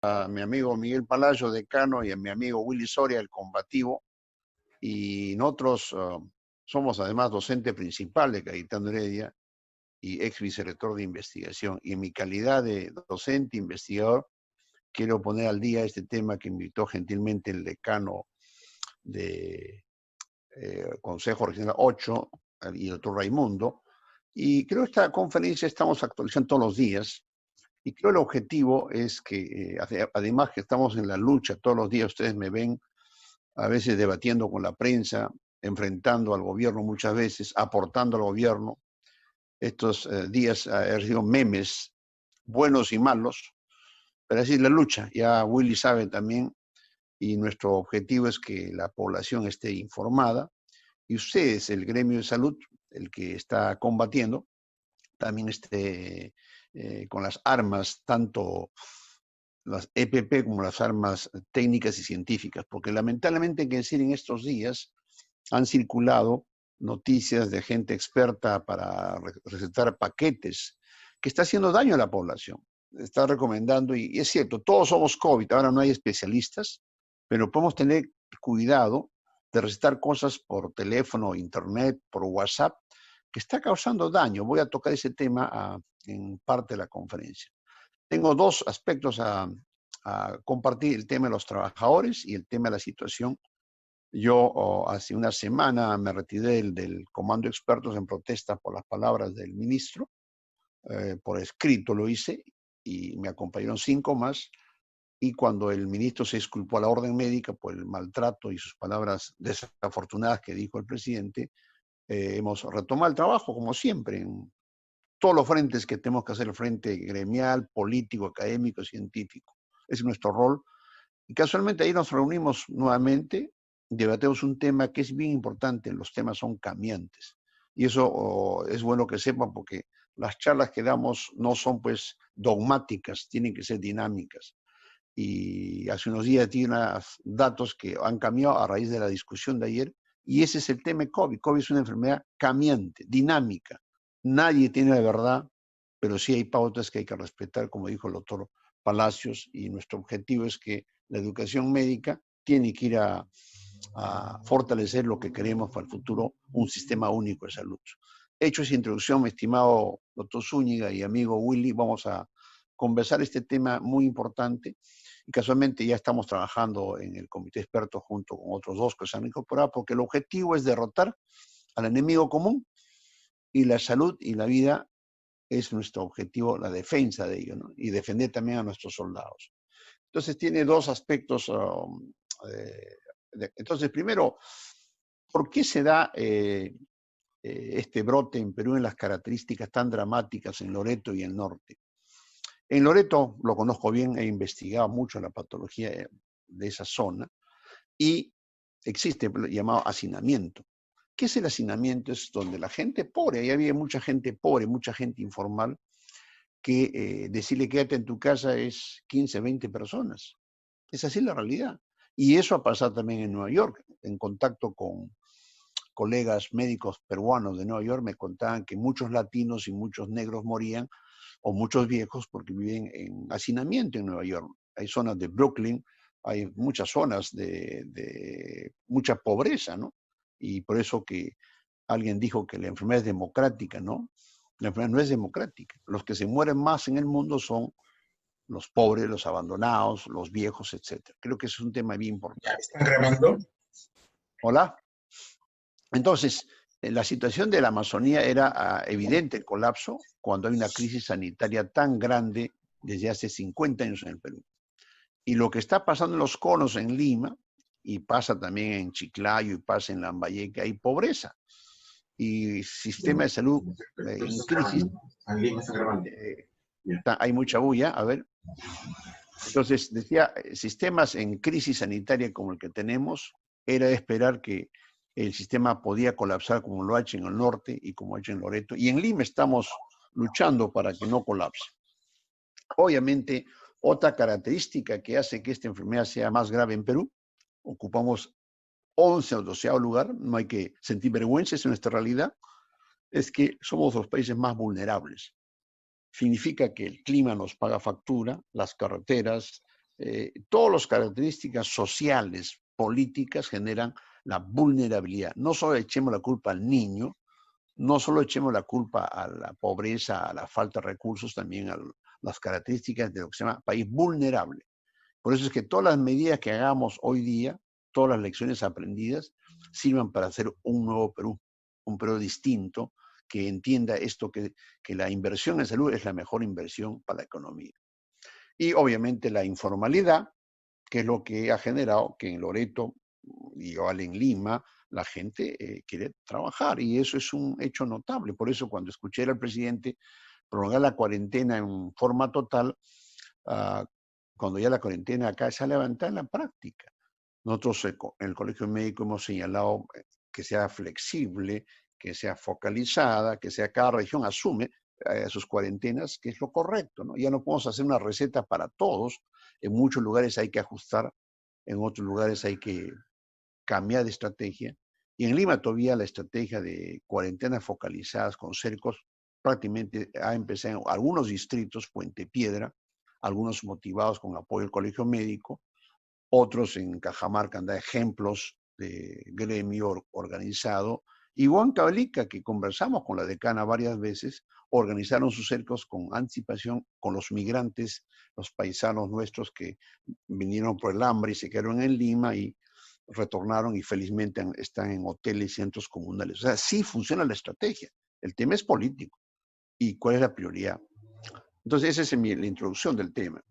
a mi amigo Miguel Palacio, decano, y a mi amigo Willy Soria, el combativo. Y nosotros somos además docente principal de Cayetano Heredia y ex vicerrector de investigación. Y en mi calidad de docente investigador, quiero poner al día este tema que invitó gentilmente el decano de Consejo Regional 8 y el doctor Raimundo. Y creo que esta conferencia estamos actualizando todos los días. Y creo el objetivo es que, además que estamos en la lucha todos los días, ustedes me ven a veces debatiendo con la prensa, enfrentando al gobierno muchas veces, aportando al gobierno. Estos días he recibido memes buenos y malos, pero así es la lucha. Ya Willy sabe también, y nuestro objetivo es que la población esté informada, y ustedes, el gremio de salud, el que está combatiendo, también esté con las armas, tanto las EPP como las armas técnicas y científicas, porque lamentablemente hay que decir, en estos días han circulado noticias de gente experta para recetar paquetes que está haciendo daño a la población. Está recomendando, y es cierto, todos somos COVID, ahora no hay especialistas, pero podemos tener cuidado de recetar cosas por teléfono, internet, por WhatsApp, que está causando daño. Voy a tocar ese tema en parte de la conferencia. Tengo dos aspectos a compartir, el tema de los trabajadores y el tema de la situación. Yo hace una semana me retiré del comando de expertos en protesta por las palabras del ministro, por escrito lo hice, y me acompañaron 5 más, y cuando el ministro se disculpó a la orden médica por el maltrato y sus palabras desafortunadas que dijo el presidente, hemos retomado el trabajo como siempre, en todos los frentes que tenemos que hacer, el frente gremial, político, académico, científico. Es nuestro rol. Y casualmente ahí nos reunimos nuevamente, debatemos un tema que es bien importante, los temas son cambiantes. Y eso es bueno que sepan, porque las charlas que damos no son pues dogmáticas, tienen que ser dinámicas. Y hace unos días tiene unos datos que han cambiado a raíz de la discusión de ayer, y ese es el tema de COVID. COVID es una enfermedad cambiante, dinámica. Nadie tiene la verdad, pero sí hay pautas que hay que respetar, como dijo el doctor Palacios, y nuestro objetivo es que la educación médica tiene que ir a fortalecer lo que queremos para el futuro, un sistema único de salud. Hecho esa introducción, mi estimado doctor Zúñiga y amigo Willy, vamos a conversar este tema muy importante, y casualmente ya estamos trabajando en el comité experto junto con otros 2 que se han incorporado, porque el objetivo es derrotar al enemigo común, y la salud y la vida es nuestro objetivo, la defensa de ello, ¿no? Y defender también a nuestros soldados. Entonces tiene 2 aspectos. Entonces, primero, ¿por qué se da este brote en Perú en las características tan dramáticas en Loreto y el norte? En Loreto lo conozco bien, he investigado mucho la patología de esa zona, y existe el llamado hacinamiento. ¿Qué es el hacinamiento? Es donde la gente pobre, ahí había mucha gente pobre, mucha gente informal, que decirle quédate en tu casa es 15, 20 personas. Es así la realidad. Y eso ha pasado también en Nueva York. En contacto con colegas médicos peruanos de Nueva York me contaban que muchos latinos y muchos negros morían, o muchos viejos, porque viven en hacinamiento en Nueva York. Hay zonas de Brooklyn, hay muchas zonas de mucha pobreza, ¿no? Y por eso que alguien dijo que la enfermedad es democrática, ¿no? La enfermedad no es democrática. Los que se mueren más en el mundo son los pobres, los abandonados, los viejos, etc. Creo que ese es un tema bien ¿Ya importante. están grabando? Hola. Entonces, la situación de la Amazonía era evidente el colapso cuando hay una crisis sanitaria tan grande desde hace 50 años en el Perú. Y lo que está pasando en los conos en Lima, y pasa también en Chiclayo, y pasa en Lambayeque, hay pobreza y sistema de salud en crisis. En Lima está grabando. Hay mucha bulla, a ver. Entonces, decía, sistemas en crisis sanitaria como el que tenemos, era de esperar que el sistema podía colapsar como lo ha hecho en el norte y como ha hecho en Loreto. Y en Lima estamos luchando para que no colapse. Obviamente, otra característica que hace que esta enfermedad sea más grave en Perú, ocupamos 11 o 12º lugar, no hay que sentir vergüenza, es nuestra realidad, es que somos los países más vulnerables. Significa que el clima nos paga factura, las carreteras, Todas las características sociales, políticas generan la vulnerabilidad. No solo echemos la culpa al niño, no solo echemos la culpa a la pobreza, a la falta de recursos, también a las características de lo que se llama país vulnerable. Por eso es que todas las medidas que hagamos hoy día, todas las lecciones aprendidas, sirvan para hacer un nuevo Perú, un Perú distinto, que entienda esto, que la inversión en salud es la mejor inversión para la economía. Y obviamente la informalidad, que es lo que ha generado que en Loreto y igual en Lima la gente quiere trabajar, y eso es un hecho notable. Por eso cuando escuché al presidente prolongar la cuarentena en forma total, uh, cuando ya la cuarentena acá se ha levantado en la práctica. Nosotros en el Colegio Médico hemos señalado que sea flexible, que sea focalizada, que sea cada región asume sus cuarentenas, que es lo correcto, ¿no? Ya no podemos hacer una receta para todos. En muchos lugares hay que ajustar, en otros lugares hay que cambiar de estrategia. Y en Lima todavía la estrategia de cuarentenas focalizadas con cercos prácticamente ha empezado en algunos distritos, Puente Piedra, algunos motivados con apoyo del Colegio Médico, otros en Cajamarca han dado ejemplos de gremio organizado, y Huancavelica, que conversamos con la decana varias veces, organizaron sus cercos con anticipación con los migrantes, los paisanos nuestros que vinieron por el hambre y se quedaron en Lima y retornaron y felizmente están en hoteles y centros comunales. O sea, sí funciona la estrategia. El tema es político. ¿Y cuál es la prioridad? Entonces, esa es la introducción del tema.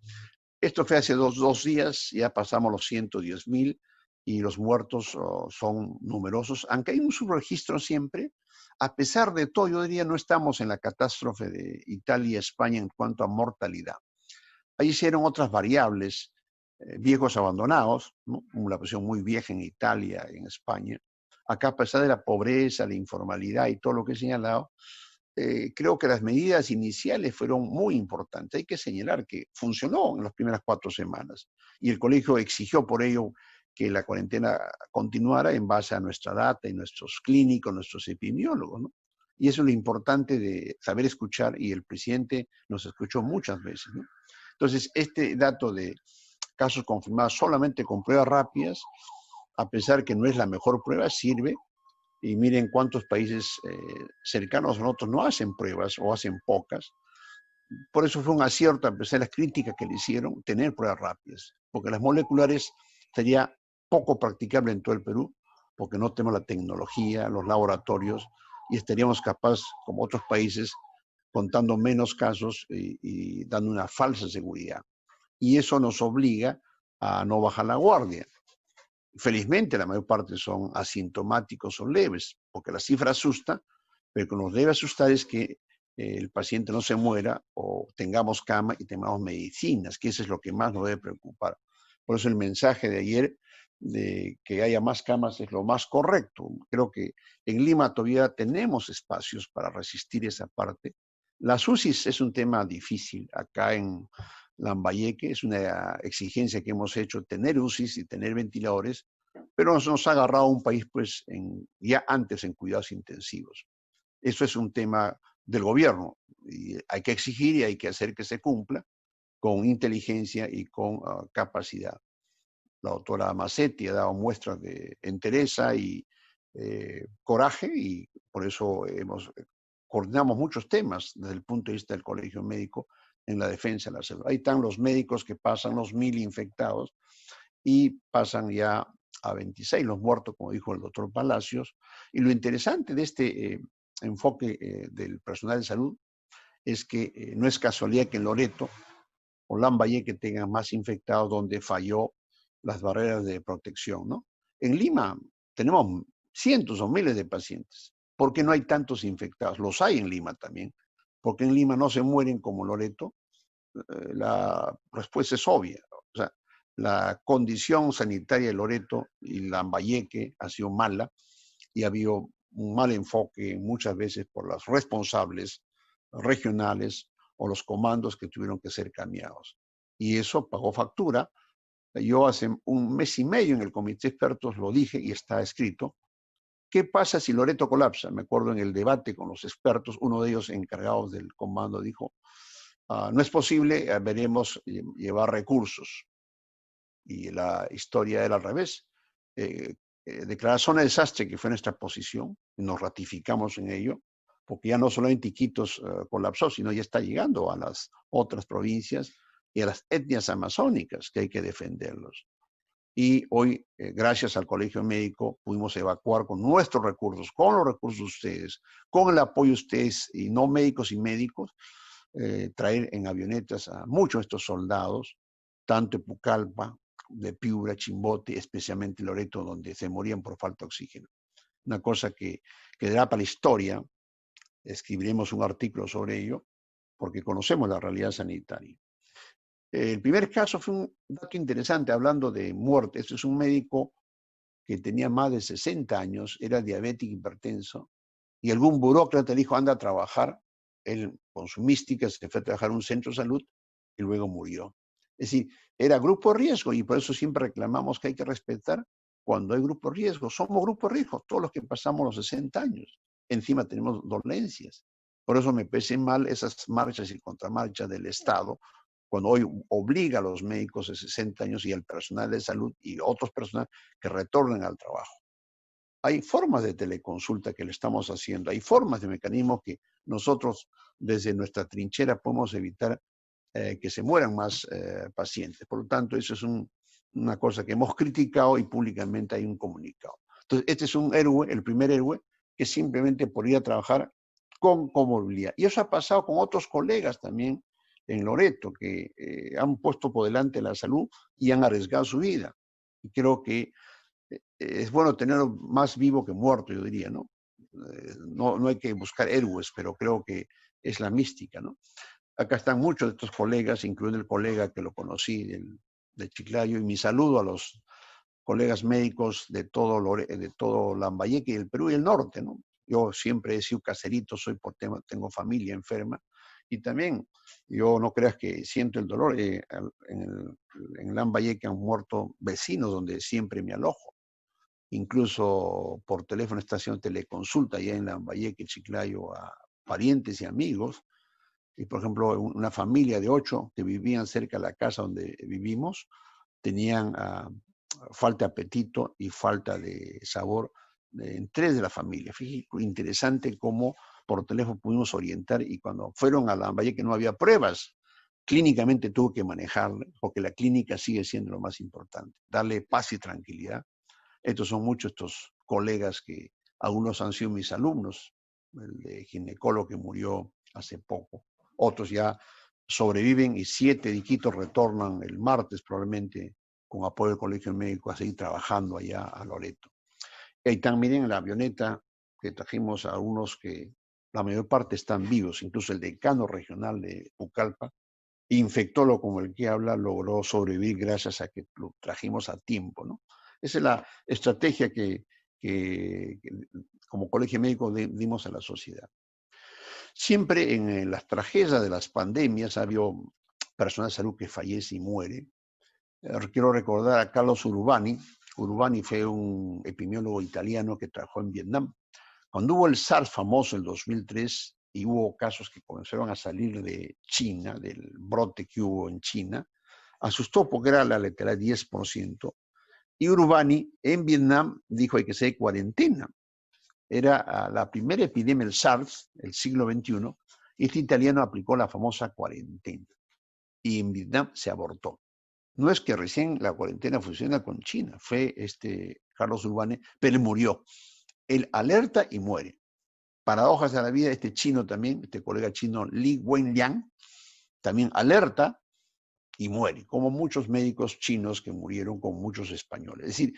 Esto fue hace dos días, ya pasamos los 110.000 y los muertos son numerosos, aunque hay un subregistro siempre. A pesar de todo, yo diría, no estamos en la catástrofe de Italia y España en cuanto a mortalidad. Ahí hicieron otras variables, viejos abandonados, ¿no? Una posición muy vieja en Italia, en España. Acá, a pesar de la pobreza, la informalidad y todo lo que he señalado, creo que las medidas iniciales fueron muy importantes. Hay que señalar que funcionó en las primeras 4 semanas y el colegio exigió por ello que la cuarentena continuara en base a nuestra data y nuestros clínicos, nuestros epidemiólogos, ¿no? Y eso es lo importante de saber escuchar, y el presidente nos escuchó muchas veces, ¿no? Entonces, este dato de casos confirmados solamente con pruebas rápidas, a pesar que no es la mejor prueba, sirve. Y miren cuántos países cercanos a nosotros no hacen pruebas o hacen pocas. Por eso fue un acierto, a pesar de las críticas que le hicieron, tener pruebas rápidas, porque las moleculares sería poco practicable en todo el Perú, porque no tenemos la tecnología, los laboratorios, y estaríamos capaces, como otros países, contando menos casos y dando una falsa seguridad. Y eso nos obliga a no bajar la guardia. Felizmente la mayor parte son asintomáticos o leves, porque la cifra asusta, pero lo que nos debe asustar es que el paciente no se muera o tengamos cama y tengamos medicinas, que eso es lo que más nos debe preocupar. Por eso el mensaje de ayer de que haya más camas es lo más correcto. Creo que en Lima todavía tenemos espacios para resistir esa parte. Las UCIs es un tema difícil. Acá en Lambayeque es una exigencia que hemos hecho, tener UCIs y tener ventiladores, pero nos ha agarrado un país pues ya antes en cuidados intensivos. Eso es un tema del gobierno y hay que exigir y hay que hacer que se cumpla con inteligencia y con capacidad. La doctora Macetti ha dado muestras de entereza y coraje, y por eso coordinamos muchos temas desde el punto de vista del colegio médico en la defensa de la salud. Ahí están los médicos que pasan los 1.000 infectados y pasan ya a 26 los muertos, como dijo el doctor Palacios. Y lo interesante de este enfoque del personal de salud es que no es casualidad que en Loreto o Lambayeque tengan más infectados, donde falló las barreras de protección, ¿no? En Lima tenemos cientos o miles de pacientes. ¿Por qué no hay tantos infectados? Los hay en Lima también. ¿Por qué en Lima no se mueren como Loreto? La respuesta es obvia. O sea, la condición sanitaria de Loreto y Lambayeque ha sido mala, y ha habido un mal enfoque muchas veces por los responsables regionales o los comandos que tuvieron que ser cambiados. Y eso pagó factura. Yo hace un mes y medio en el comité de expertos lo dije y está escrito. ¿Qué pasa si Loreto colapsa? Me acuerdo en el debate con los expertos, uno de ellos encargados del comando dijo, no es posible, veremos llevar recursos. y la historia era al revés. Declarar zona de desastre, que fue nuestra posición, y nos ratificamos en ello, porque ya no solamente Iquitos colapsó, sino ya está llegando a las otras provincias y a las etnias amazónicas, que hay que defenderlos. Y hoy, gracias al Colegio Médico, pudimos evacuar con nuestros recursos, con los recursos de ustedes, con el apoyo de ustedes, y no médicos y médicos, traer en avionetas a muchos de estos soldados, tanto de Pucallpa, de Piura, Chimbote, especialmente Loreto, donde se morían por falta de oxígeno. Una cosa que quedará para la historia, escribiremos un artículo sobre ello, porque conocemos la realidad sanitaria. El primer caso fue un dato interesante, hablando de muerte. Este es un médico que tenía más de 60 años, era diabético, hipertenso, y algún burócrata le dijo, anda a trabajar. Él, con su mística, se fue a trabajar en un centro de salud y luego murió. Es decir, era grupo de riesgo, y por eso siempre reclamamos que hay que respetar cuando hay grupo de riesgo. Somos grupo de riesgo, todos los que pasamos los 60 años. Encima tenemos dolencias. Por eso me parece mal esas marchas y contramarchas del Estado, cuando hoy obliga a los médicos de 60 años y al personal de salud y otros personal que retornen al trabajo. Hay formas de teleconsulta que le estamos haciendo, hay formas de mecanismos que nosotros desde nuestra trinchera podemos evitar que se mueran más pacientes. Por lo tanto, eso es una cosa que hemos criticado y públicamente hay un comunicado. Entonces, este es un héroe, el primer héroe, que simplemente por ir a trabajar con comorbilidad. Y eso ha pasado con otros colegas también en Loreto, que han puesto por delante la salud y han arriesgado su vida. Y creo que es bueno tenerlo más vivo que muerto, yo diría, ¿no? No hay que buscar héroes, pero creo que es la mística, ¿no? Acá están muchos de estos colegas, incluyendo el colega que lo conocí de Chiclayo, y mi saludo a los colegas médicos de todo Lambayeque y el Perú y el norte, ¿no? Yo siempre he sido caserito, tengo familia enferma, y también yo no creas que siento el dolor. En Lambayeque han muerto vecinos donde siempre me alojo. Incluso por teléfono está haciendo teleconsulta allá en Lambayeque, Chiclayo, a parientes y amigos. Y por ejemplo, una familia de 8 que vivían cerca de la casa donde vivimos, tenían falta de apetito y falta de sabor en 3 de la familia. Fíjate, interesante cómo por teléfono pudimos orientar, y cuando fueron a Lambayeque no había pruebas. Clínicamente tuvo que manejarle, porque la clínica sigue siendo lo más importante, darle paz y tranquilidad. Estos son muchos estos colegas que algunos han sido mis alumnos, el de ginecólogo que murió hace poco, otros ya sobreviven, y 7 de Iquitos retornan el martes probablemente con apoyo del Colegio Médico a seguir trabajando allá a Loreto. Y también en la avioneta que trajimos a unos que la mayor parte están vivos, incluso el decano regional de Pucallpa, infectólogo como el que habla, logró sobrevivir gracias a que lo trajimos a tiempo, ¿no? Esa es la estrategia que como colegio médico dimos a la sociedad. Siempre en las tragedias de las pandemias ha habido personal de salud que fallece y muere. Quiero recordar a Carlos Urbani. Urbani fue un epidemiólogo italiano que trabajó en Vietnam. Cuando hubo el SARS famoso en 2003 y hubo casos que comenzaron a salir de China, del brote que hubo en China, asustó porque era la letalidad 10%. Y Urbani en Vietnam dijo hay que hacer cuarentena. Era la primera epidemia del SARS, el siglo XXI, y este italiano aplicó la famosa cuarentena. Y en Vietnam se abortó. No es que recién la cuarentena funciona con China, fue Carlos Urbani, pero él murió. Él alerta y muere. Paradojas de la vida, este chino también, este colega chino Li Wenliang, también alerta y muere, como muchos médicos chinos que murieron con muchos españoles. Es decir,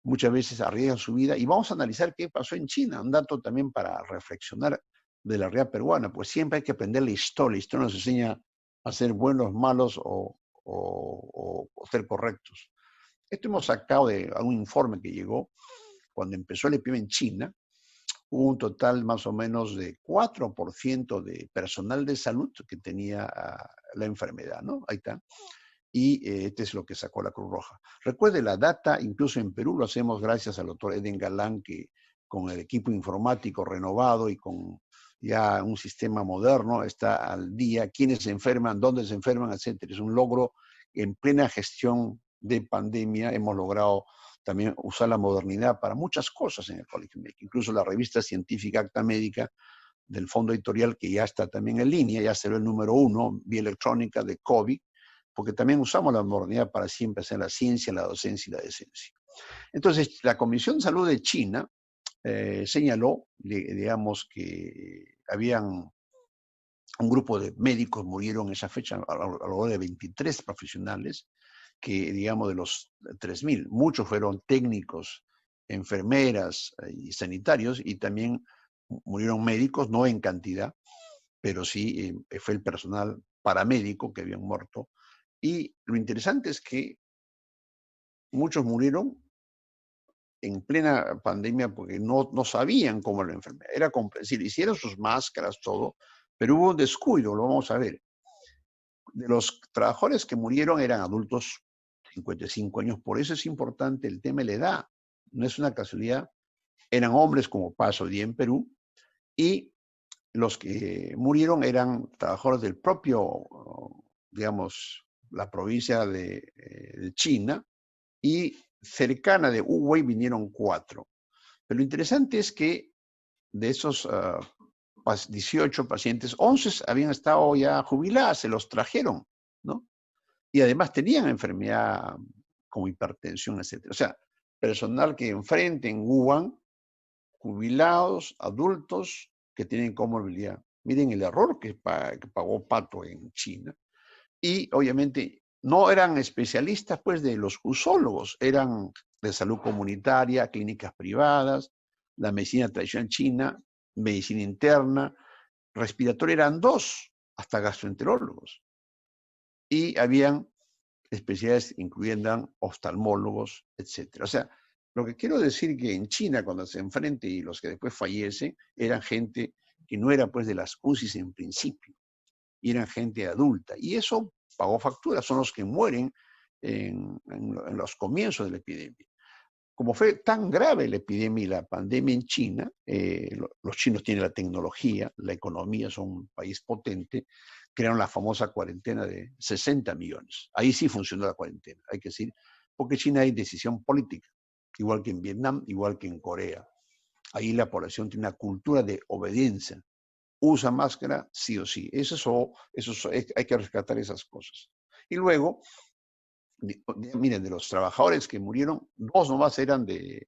muchas veces arriesgan su vida, y vamos a analizar qué pasó en China, un dato también para reflexionar de la realidad peruana, pues siempre hay que aprender la historia nos enseña a ser buenos, malos o ser correctos. Esto hemos sacado de un informe que llegó cuando empezó la epidemia en China. Hubo un total más o menos de 4% de personal de salud que tenía la enfermedad, ¿no? Ahí está. Y este es lo que sacó la Cruz Roja. Recuerde, la data, incluso en Perú, lo hacemos gracias al doctor Eden Galán, que con el equipo informático renovado y con ya un sistema moderno está al día, quiénes se enferman, dónde se enferman, etc. Es un logro en plena gestión de pandemia hemos logrado también usar la modernidad para muchas cosas en el Colegio Médico. Incluso la revista científica Acta Médica del Fondo Editorial, que ya está también en línea, ya será el número 1, vía electrónica de COVID, porque también usamos la modernidad para siempre hacer la ciencia, la docencia y la decencia. Entonces, la Comisión de Salud de China señaló, digamos, que habían un grupo de médicos murieron en esa fecha, alrededor de 23 profesionales, que digamos de los 3.000, muchos fueron técnicos, enfermeras y sanitarios, y también murieron médicos, no en cantidad, pero sí fue el personal paramédico que habían muerto. Y lo interesante es que muchos murieron en plena pandemia porque no sabían cómo era la enfermedad. Era comprensible, hicieron sus máscaras, todo, pero hubo un descuido, lo vamos a ver. De los trabajadores que murieron eran adultos, 55 años, por eso es importante el tema de la edad. No es una casualidad, eran hombres como pasa hoy día en Perú, y los que murieron eran trabajadores del propio, digamos, la provincia de China, y cercana de Hubei vinieron 4. Pero lo interesante es que de esos 18 pacientes, 11 habían estado ya jubiladas, se los trajeron, ¿no? Y además tenían enfermedad como hipertensión, etc. O sea, personal que enfrente en Wuhan, jubilados, adultos que tienen comorbilidad. Miren el error que pagó Pato en China. Y obviamente no eran especialistas pues de los usólogos, eran de salud comunitaria, clínicas privadas, la medicina tradicional china, medicina interna, respiratoria eran 2, hasta gastroenterólogos. Y habían especialidades incluyendo oftalmólogos, etc. O sea, lo que quiero decir que en China, cuando se enfrente y los que después fallecen, eran gente que no era pues de las UCIs en principio, y eran gente adulta. Y eso pagó factura, son los que mueren en los comienzos de la epidemia. Como fue tan grave la epidemia y la pandemia en China, los chinos tienen la tecnología, la economía, son un país potente, crearon la famosa cuarentena de 60 millones. Ahí sí funcionó la cuarentena, hay que decir, porque en China hay decisión política, igual que en Vietnam, igual que en Corea. Ahí la población tiene una cultura de obediencia, usa máscara sí o sí. Hay que rescatar esas cosas. Y luego, miren, de los trabajadores que murieron, 2 nomás eran de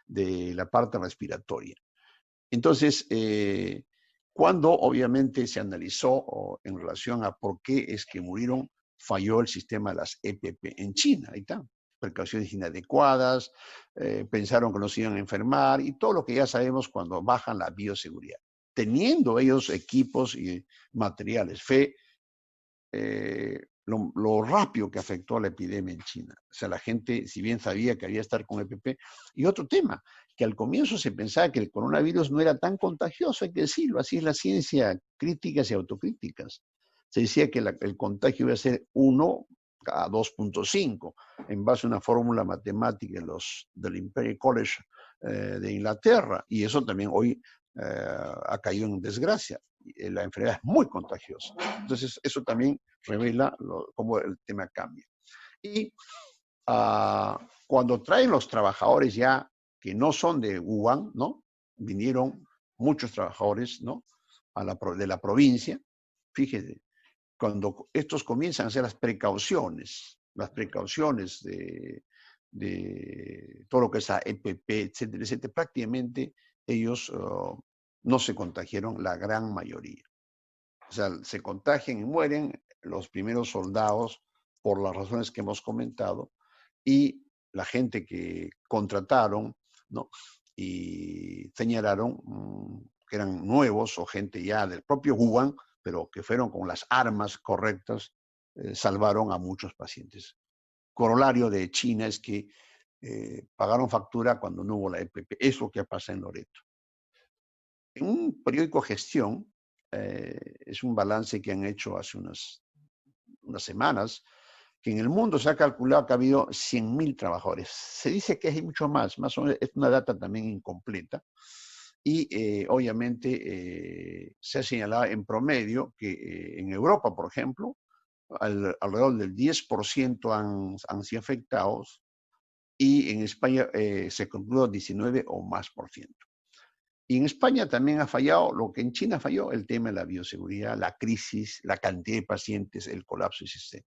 la parte respiratoria. Entonces, cuando obviamente se analizó en relación a por qué es que murieron, falló el sistema de las EPP en China, ahí está, precauciones inadecuadas, pensaron que no se iban a enfermar y todo lo que ya sabemos cuando bajan la bioseguridad. Teniendo ellos equipos y materiales, lo rápido que afectó a la epidemia en China. O sea, la gente, si bien sabía que había que estar con EPP, y otro tema, que al comienzo se pensaba que el coronavirus no era tan contagioso, hay que decirlo, así es la ciencia, críticas y autocríticas. Se decía que el contagio iba a ser 1 a 2.5, en base a una fórmula matemática del Imperial College de Inglaterra, y eso también hoy ha caído en desgracia. La enfermedad es muy contagiosa. Entonces, eso también revela cómo el tema cambia. Y cuando traen los trabajadores ya que no son de Wuhan, ¿no? Vinieron muchos trabajadores, ¿no? De la provincia. Fíjese, cuando estos comienzan a hacer las precauciones de todo lo que es la EPP, etcétera, etcétera, prácticamente ellos no se contagiaron la gran mayoría. O sea, se contagian y mueren los primeros soldados por las razones que hemos comentado, y la gente que contrataron, ¿no? Y señalaron que eran nuevos o gente ya del propio Wuhan, pero que fueron con las armas correctas, salvaron a muchos pacientes. Corolario de China es que pagaron factura cuando no hubo la EPP. Es lo que pasa en Loreto. En un periódico Gestión, es un balance que han hecho hace unas semanas, que en el mundo se ha calculado que ha habido 100.000 trabajadores. Se dice que hay mucho más o menos, es una data también incompleta. Y obviamente se ha señalado en promedio que en Europa, por ejemplo, alrededor del 10% han sido afectados, y en España se calculó 19 o más por ciento. Y en España también ha fallado lo que en China falló, el tema de la bioseguridad, la crisis, la cantidad de pacientes, el colapso del sistema.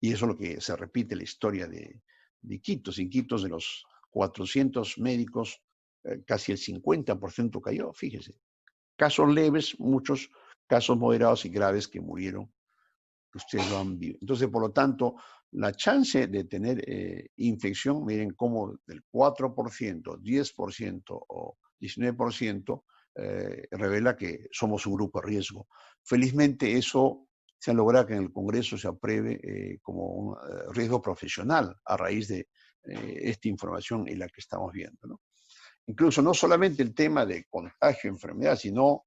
Y eso es lo que se repite la historia de Iquitos. Iquitos, de los 400 médicos, casi el 50% cayó, fíjese. Casos leves, muchos casos moderados y graves que murieron. Ustedes lo han visto. Entonces, por lo tanto, la chance de tener infección, miren cómo del 4%, 10% o 19% revela que somos un grupo de riesgo. Felizmente eso se ha logrado que en el Congreso se apruebe como un riesgo profesional a raíz de esta información en la que estamos viendo, ¿no? Incluso no solamente el tema de contagio, enfermedad, sino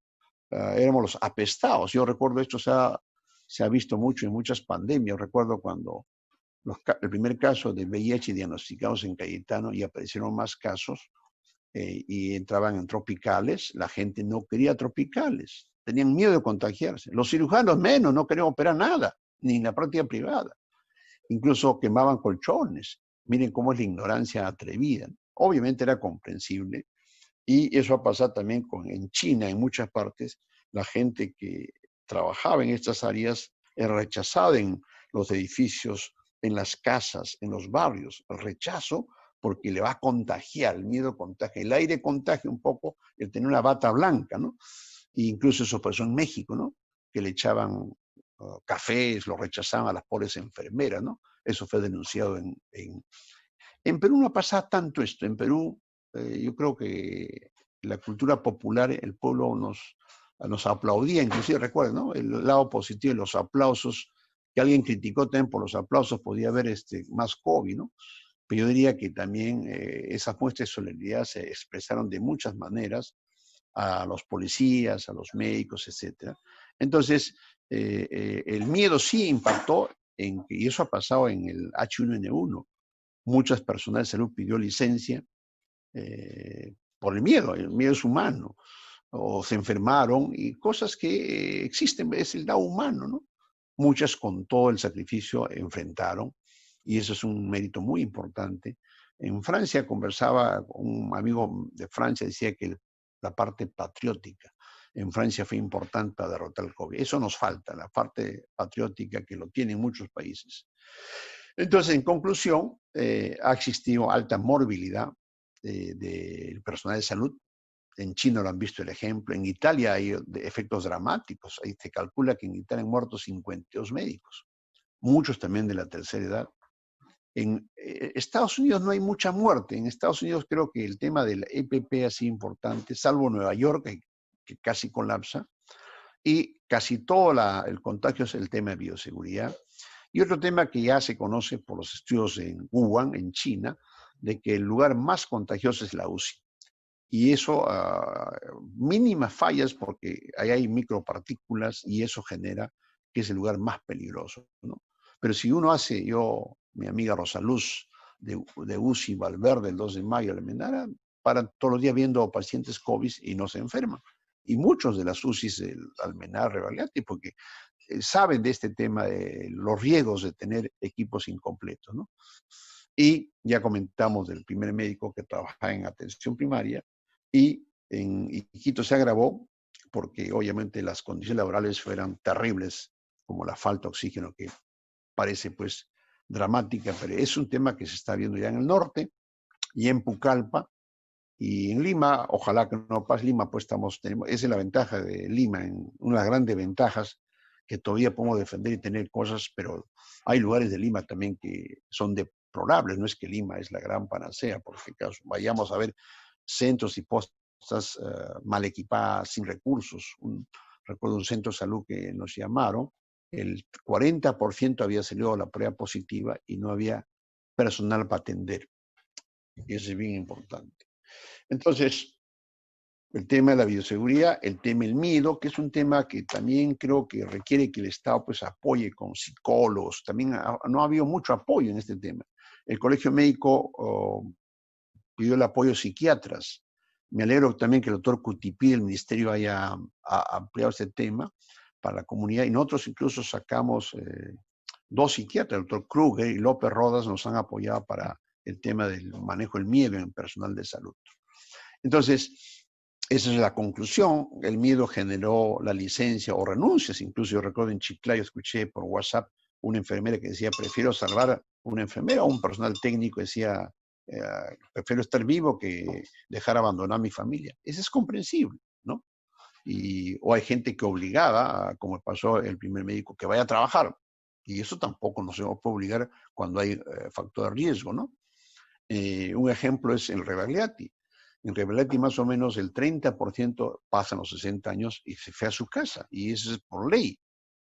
éramos los apestados. Yo recuerdo esto se ha visto mucho en muchas pandemias. Recuerdo cuando el primer caso de VIH diagnosticados en Cayetano, y aparecieron más casos y entraban en tropicales. La gente no quería tropicales, tenían miedo de contagiarse. Los cirujanos menos, no querían operar nada, ni en la práctica privada. Incluso quemaban colchones. Miren cómo es la ignorancia atrevida. Obviamente era comprensible, y eso ha pasado también en China, en muchas partes. La gente que trabajaba en estas áreas es rechazada en los edificios, en las casas, en los barrios. El rechazo porque le va a contagiar, el miedo contagia. El aire contagia un poco el tener una bata blanca, ¿no? E incluso eso pasó en México, ¿no? Que le echaban cafés, lo rechazaban a las pobres enfermeras, ¿no? Eso fue denunciado en Perú. No pasa tanto esto. En Perú yo creo que la cultura popular, el pueblo nos aplaudía, inclusive recuerden, ¿no? El lado positivo de los aplausos, que alguien criticó también por los aplausos, podía haber más COVID, ¿no? Pero yo diría que también esas muestras de solidaridad se expresaron de muchas maneras a los policías, a los médicos, etc. Entonces, el miedo sí impactó, y eso ha pasado en el H1N1. Muchas personas de salud pidió licencia por el miedo es humano, o se enfermaron, y cosas que existen, es el lado humano, ¿no? Muchas con todo el sacrificio enfrentaron, y eso es un mérito muy importante. En Francia conversaba con un amigo de Francia, decía que la parte patriótica en Francia fue importante para derrotar el COVID. Eso nos falta, la parte patriótica, que lo tienen muchos países. Entonces, en conclusión, ha existido alta morbilidad del personal de salud. En China lo han visto el ejemplo. En Italia hay efectos dramáticos. Ahí se calcula que en Italia han muerto 52 médicos, muchos también de la tercera edad. En Estados Unidos no hay mucha muerte. En Estados Unidos creo que el tema del EPP ha sido importante, salvo Nueva York, que casi colapsa, y casi todo el contagio es el tema de bioseguridad. Y otro tema que ya se conoce por los estudios en Wuhan, en China, de que el lugar más contagioso es la UCI. Y eso, mínimas fallas, porque ahí hay micropartículas, y eso genera que es el lugar más peligroso, ¿no? Pero si uno hace, mi amiga Rosaluz de UCI Valverde, el 2 de mayo, Almenara, paran todos los días viendo pacientes COVID y no se enferman. Y muchos de las UCIs del Almenara, Revalidati, porque saben de este tema de los riesgos de tener equipos incompletos, ¿no? Y ya comentamos del primer médico que trabaja en atención primaria, y en Iquitos se agravó porque obviamente las condiciones laborales fueran terribles, como la falta de oxígeno, que parece pues dramática, pero es un tema que se está viendo ya en el norte y en Pucallpa. Y en Lima, ojalá que no pase. Lima, pues esa es la ventaja de Lima, una de las grandes ventajas, que todavía podemos defender y tener cosas, pero hay lugares de Lima también que son deplorables. No es que Lima es la gran panacea, por si acaso. Vayamos a ver centros y postas mal equipadas, sin recursos. Recuerdo un centro de salud que nos llamaron, el 40% había salido a la prueba positiva y no había personal para atender. Y eso es bien importante. Entonces, el tema de la bioseguridad, el tema del miedo, que es un tema que también creo que requiere que el Estado pues apoye con psicólogos. También no ha habido mucho apoyo en este tema. El Colegio Médico pidió el apoyo de psiquiatras. Me alegro también que el doctor Cutipí del Ministerio haya ampliado este tema, para la comunidad. Y nosotros incluso sacamos 2 psiquiatras, el doctor Kruger y López Rodas, nos han apoyado para el tema del manejo del miedo en personal de salud. Entonces, esa es la conclusión. El miedo generó la licencia o renuncias. Incluso yo recuerdo en Chiclayo, escuché por WhatsApp una enfermera que decía, prefiero salvar a una enfermera, o un personal técnico decía, prefiero estar vivo que dejar abandonar a mi familia. Eso es comprensible, ¿no? O hay gente que obligaba, como pasó el primer médico, que vaya a trabajar. Y eso tampoco nos puede obligar cuando hay factor de riesgo, ¿no? Un ejemplo es el Rebagliati. En Rebagliati más o menos el 30% pasan los 60 años y se fue a su casa. Y eso es por ley.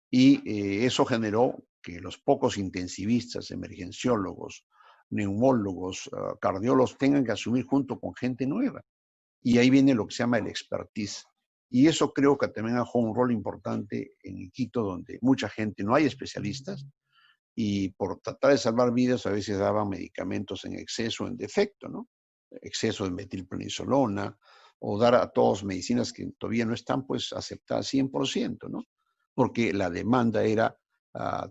Y eso generó que los pocos intensivistas, emergenciólogos, neumólogos, cardiólogos tengan que asumir junto con gente nueva. Y ahí viene lo que se llama el expertise. Y eso creo que también ha jugado un rol importante en Iquitos, donde mucha gente, no hay especialistas, y por tratar de salvar vidas a veces daban medicamentos en exceso, en defecto, ¿no? Exceso de metilprednisolona, o dar a todos medicinas que todavía no están pues aceptadas 100%, ¿no? Porque la demanda era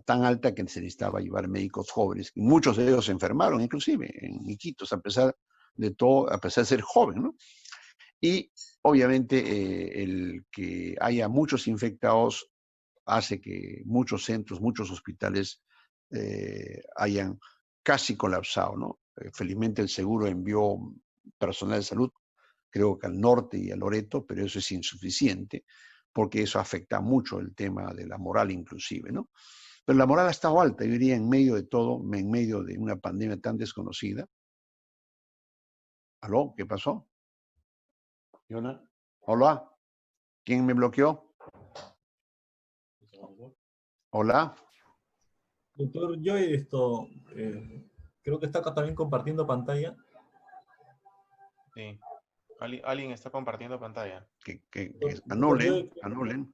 tan alta que se necesitaba llevar médicos jóvenes, y muchos de ellos se enfermaron inclusive en Iquitos, a pesar de todo, a pesar de ser joven, ¿no? Y obviamente el que haya muchos infectados hace que muchos centros, muchos hospitales hayan casi colapsado, ¿no? Felizmente el seguro envió personal de salud, creo que al norte y a Loreto, pero eso es insuficiente, porque eso afecta mucho el tema de la moral inclusive, ¿no? Pero la moral ha estado alta, yo diría, en medio de todo, en medio de una pandemia tan desconocida. ¿Aló? ¿Qué pasó? ¿Yona? ¿Hola? ¿Quién me bloqueó? ¿Hola? Doctor Joy, creo que está acá también compartiendo pantalla. Sí. Alguien está compartiendo pantalla. Que Doctor Joy, anulen.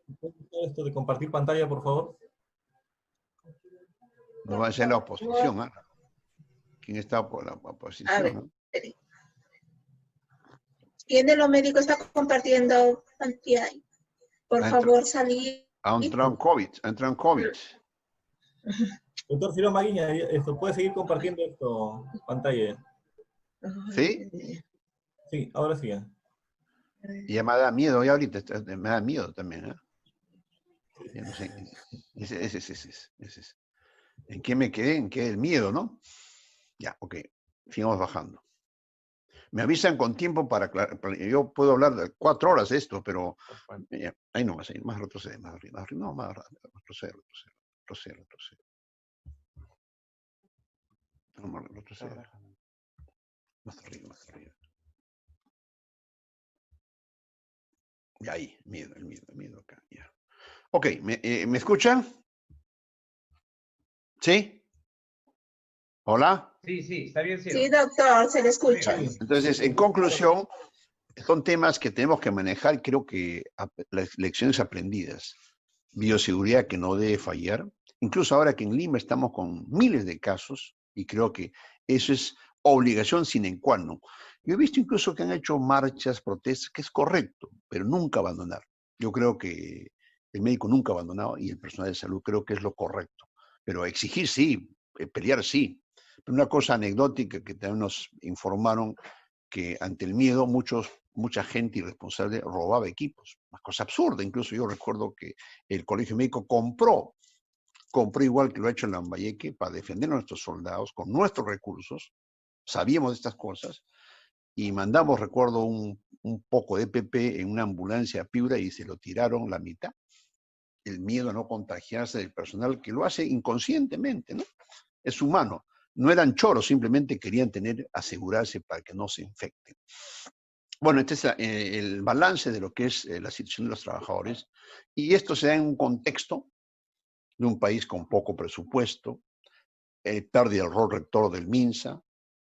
esto de compartir pantalla, por favor. No va a ser la oposición, ¿eh? ¿Quién está por la oposición? A ver, ¿no? ¿Quién de los médicos está compartiendo pantalla? Por favor, salir. Ha entrado en COVID. Doctor Ciro Maguiña, puede seguir compartiendo pantalla. ¿Sí? Sí, ahora sí. Y ya me da miedo, ya ahorita me da miedo también, ¿eh? Ya no sé. Ese es. ¿En qué me quedé? ¿En qué el miedo, no? Ya, ok. Sigamos bajando. Me avisan con tiempo para yo puedo hablar de 4 horas de esto, pero ahí nomás, ahí más retrocede, más arriba, no, más retrocede. No, más retrocede. Más arriba. Y ahí, el miedo acá, ya. Ok, ¿me escuchan? ¿Sí? ¿Hola? Sí, está bien, Ciro. Sí, doctor, se le escucha. Entonces, en conclusión, son temas que tenemos que manejar, creo que las lecciones aprendidas. Bioseguridad que no debe fallar. Incluso ahora que en Lima estamos con miles de casos, y creo que eso es obligación sine qua non. Yo he visto incluso que han hecho marchas, protestas, que es correcto, pero nunca abandonar. Yo creo que el médico nunca ha abandonado y el personal de salud creo que es lo correcto. Pero exigir sí, pelear sí. Pero una cosa anecdótica que también nos informaron que ante el miedo mucha gente irresponsable robaba equipos. Una cosa absurda. Incluso yo recuerdo que el Colegio Médico compró igual que lo ha hecho en Lambayeque para defender a nuestros soldados con nuestros recursos. Sabíamos de estas cosas y mandamos, recuerdo, un poco de PP en una ambulancia a Piura y se lo tiraron la mitad. El miedo a no contagiarse del personal que lo hace inconscientemente, ¿no? Es humano. No eran choros, simplemente querían asegurarse para que no se infecten. Bueno, este es el balance de lo que es la situación de los trabajadores, y esto se da en un contexto de un país con poco presupuesto, pérdida del rol rector del MINSA,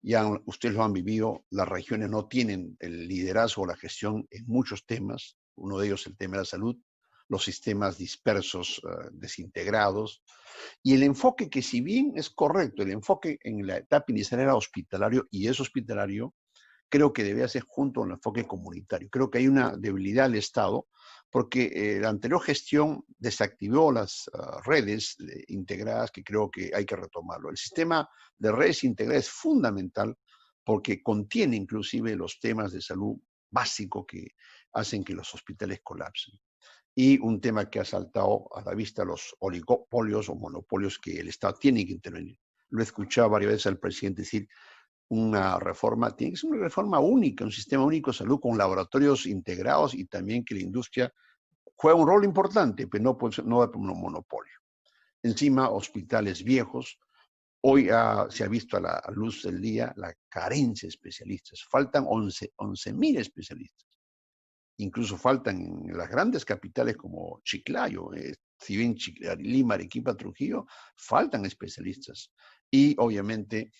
ya ustedes lo han vivido, las regiones no tienen el liderazgo o la gestión en muchos temas, uno de ellos el tema de la salud, los sistemas dispersos, desintegrados, y el enfoque que si bien es correcto, el enfoque en la etapa inicial era hospitalario y es hospitalario, creo que debe ser junto al enfoque comunitario. Creo que hay una debilidad del Estado porque la anterior gestión desactivó las redes integradas, que creo que hay que retomarlo. El sistema de redes integradas es fundamental porque contiene inclusive los temas de salud básico que hacen que los hospitales colapsen. Y un tema que ha saltado a la vista, los oligopolios o monopolios que el Estado tiene que intervenir. Lo he escuchado varias veces al presidente decir, una reforma, tiene que ser una reforma única, un sistema único de salud con laboratorios integrados y también que la industria juega un rol importante, pero no puede ser, no un monopolio. Encima, hospitales viejos. Hoy se ha visto a la luz del día la carencia de especialistas. Faltan 11.000 especialistas. Incluso faltan en las grandes capitales como Chiclayo, si bien Lima, Arequipa, Trujillo, faltan especialistas. Y obviamente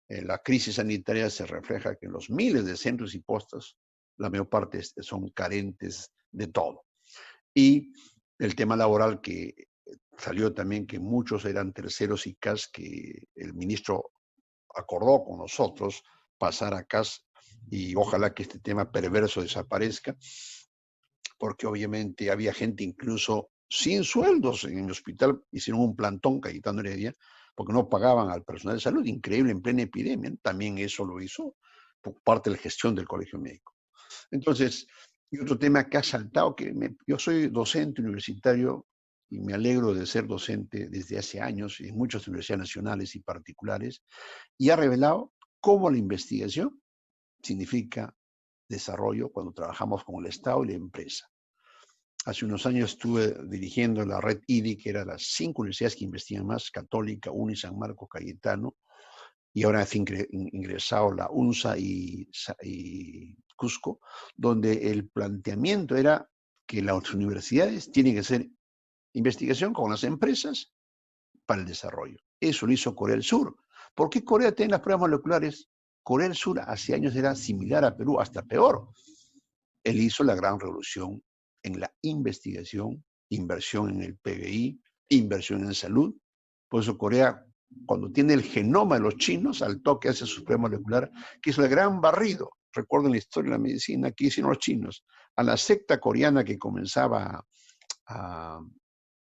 la crisis sanitaria se refleja que en los miles de centros y postas, la mayor parte son carentes de todo. Y el tema laboral que salió también que muchos eran terceros y CAS que el ministro acordó con nosotros pasar a CAS y ojalá que este tema perverso desaparezca, porque obviamente había gente incluso sin sueldos en el hospital, hicieron un plantón Cayetano Heredia, porque no pagaban al personal de salud, increíble en plena epidemia, también eso lo hizo por parte de la gestión del Colegio Médico. Entonces, y otro tema que ha saltado, yo soy docente universitario y me alegro de ser docente desde hace años en muchas universidades nacionales y particulares, y ha revelado cómo la investigación significa desarrollo cuando trabajamos con el Estado y la empresa. Hace unos años estuve dirigiendo la red IDI, que era las 5 universidades que investigan más, Católica, UNI, San Marcos, Cayetano, y ahora ha ingresado la UNSA y Cusco, donde el planteamiento era que las universidades tienen que hacer investigación con las empresas para el desarrollo. Eso lo hizo Corea del Sur. ¿Por qué Corea tiene las pruebas moleculares? Corea del Sur hace años era similar a Perú, hasta peor. Él hizo la gran revolución en la investigación, inversión en el PBI, inversión en salud. Por eso Corea, cuando tiene el genoma de los chinos, al toque hace su prueba molecular, que es el gran barrido. Recuerden la historia de la medicina, que hicieron los chinos. A la secta coreana que comenzaba a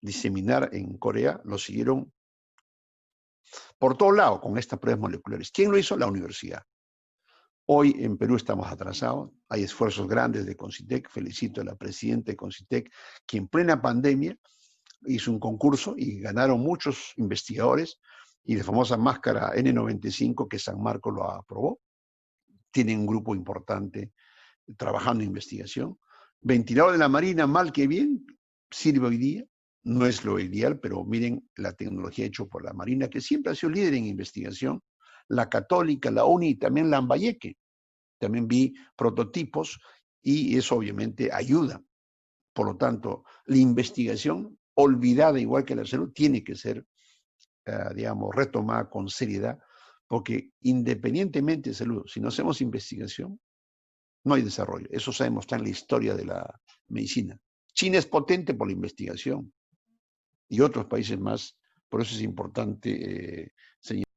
diseminar en Corea, lo siguieron por todo lado con estas pruebas moleculares. ¿Quién lo hizo? La universidad. Hoy en Perú estamos atrasados, hay esfuerzos grandes de Concitec, felicito a la presidenta de Concitec, que en plena pandemia hizo un concurso y ganaron muchos investigadores, y la famosa máscara N95 que San Marcos lo aprobó. Tienen un grupo importante trabajando en investigación. Ventilador de la Marina, mal que bien, sirve hoy día. No es lo ideal, pero miren la tecnología hecha por la Marina, que siempre ha sido líder en investigación. La Católica, la UNI y también Lambayeque. También vi prototipos y eso obviamente ayuda. Por lo tanto, la investigación, olvidada igual que la salud, tiene que ser, digamos, retomada con seriedad, porque independientemente de salud, si no hacemos investigación, no hay desarrollo. Eso sabemos, está en la historia de la medicina. China es potente por la investigación y otros países más. Por eso es importante, señor.